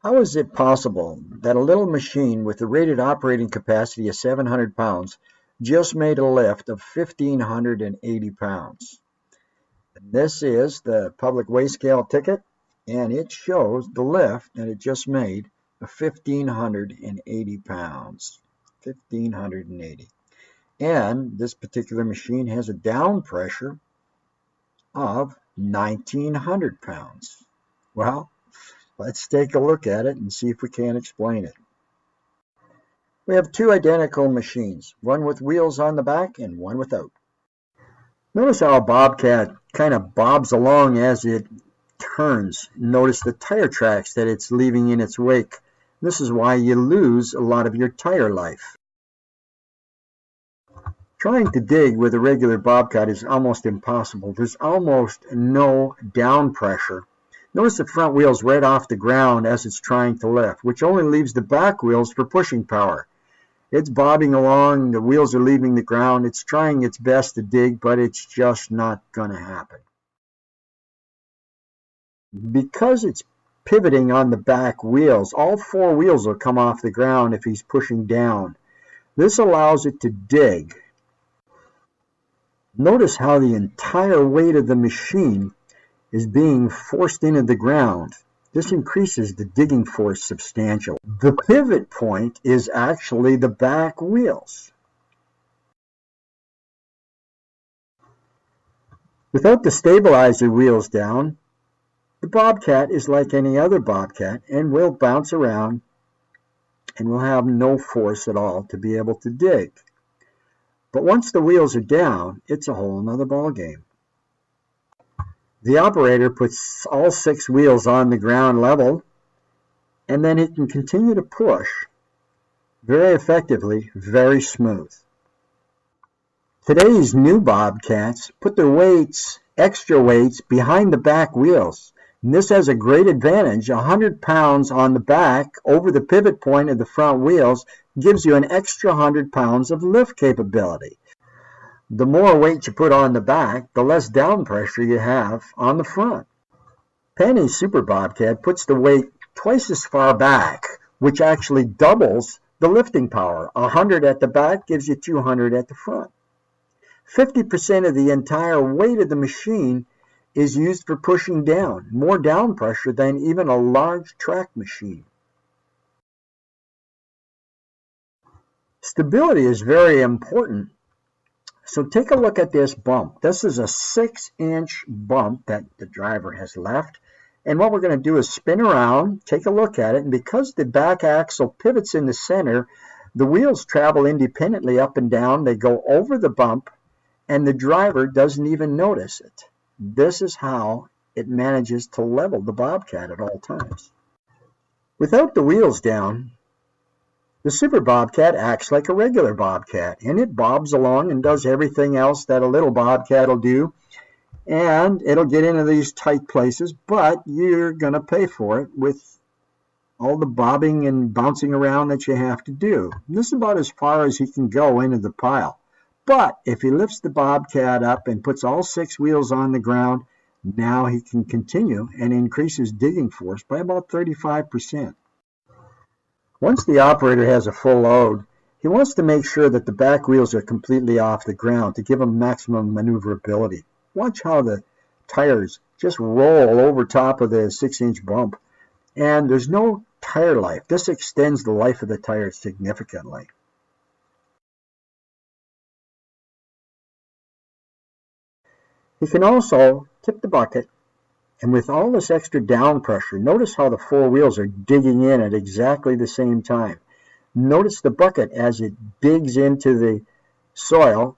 How is it possible that a little machine with a rated operating capacity of 700 pounds just made a lift of 1,580 pounds? This is the public weigh scale ticket, and it shows the lift that it just made of 1,580 pounds. 1,580. And this particular machine has a down pressure of 1,900 pounds. Well, let's take a look at it and see if we can explain it. We have two identical machines, one with wheels on the back and one without. Notice how a bobcat kind of bobs along as it turns. Notice the tire tracks that it's leaving in its wake. This is why you lose a lot of your tire life. Trying to dig with a regular bobcat is almost impossible. There's almost no down pressure. Notice the front wheels right off the ground as it's trying to lift, which only leaves the back wheels for pushing power. It's bobbing along, the wheels are leaving the ground, it's trying its best to dig, but it's just not going to happen. Because it's pivoting on the back wheels, all four wheels will come off the ground if he's pushing down. This allows it to dig. Notice how the entire weight of the machine is being forced into the ground. This increases the digging force substantially. The pivot point is actually the back wheels. Without the stabilizer wheels down, the bobcat is like any other bobcat and will bounce around and will have no force at all to be able to dig. But once the wheels are down, it's a whole nother ballgame. The operator puts all six wheels on the ground level, and then it can continue to push very effectively, very smooth. Today's new bobcats put their weights, extra weights, behind the back wheels. And this has a great advantage. 100 pounds on the back over the pivot point of the front wheels gives you an extra 100 pounds of lift capability. The more weight you put on the back, the less down pressure you have on the front. Penny's Super Bobcat puts the weight twice as far back, which actually doubles the lifting power. 100 at the back gives you 200 at the front. 50% of the entire weight of the machine is used for pushing down, more down pressure than even a large track machine. Stability is very important. So take a look at this bump. This is a 6-inch bump that the driver has left. And what we're going to do is spin around, take a look at it, and because the back axle pivots in the center, the wheels travel independently up and down. They go over the bump, and the driver doesn't even notice it. This is how it manages to level the bobcat at all times. Without the wheels down, the Super Bobcat acts like a regular bobcat, and it bobs along and does everything else that a little bobcat will do, and it'll get into these tight places, but you're going to pay for it with all the bobbing and bouncing around that you have to do. This is about as far as he can go into the pile. But if he lifts the bobcat up and puts all six wheels on the ground, now he can continue and increase his digging force by about 35%. Once the operator has a full load, he wants to make sure that the back wheels are completely off the ground to give him maximum maneuverability. Watch how the tires just roll over top of the 6-inch bump, and there's no tire life. This extends the life of the tire significantly. He can also tip the bucket, and with all this extra down pressure, notice how the four wheels are digging in at exactly the same time. Notice the bucket as it digs into the soil.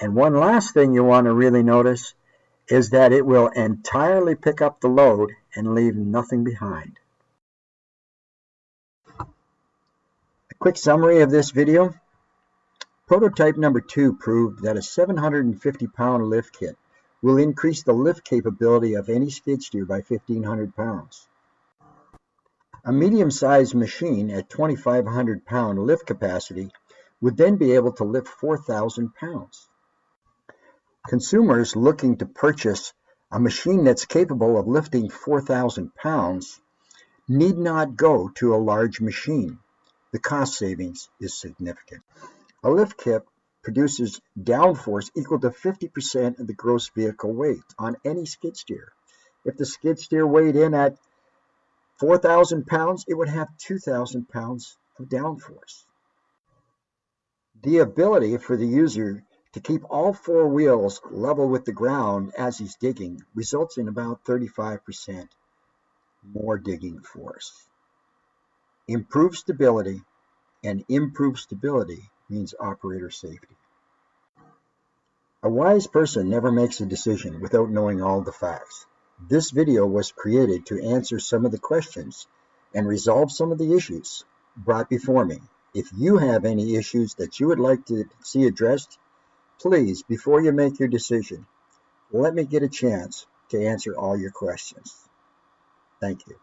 And one last thing you want to really notice is that it will entirely pick up the load and leave nothing behind. A quick summary of this video. Prototype number 2 proved that a 750-pound lift kit will increase the lift capability of any skid steer by 1,500 pounds. A medium-sized machine at 2,500-pound lift capacity would then be able to lift 4,000 pounds. Consumers looking to purchase a machine that's capable of lifting 4,000 pounds need not go to a large machine. The cost savings is significant. A lift kit produces downforce equal to 50% of the gross vehicle weight on any skid steer. If the skid steer weighed in at 4,000 pounds, it would have 2,000 pounds of downforce. The ability for the user to keep all four wheels level with the ground as he's digging results in about 35% more digging force. Improved stability, and improved stability means operator safety. A wise person never makes a decision without knowing all the facts. This video was created to answer some of the questions and resolve some of the issues brought before me. If you have any issues that you would like to see addressed, please, before you make your decision, let me get a chance to answer all your questions. Thank you.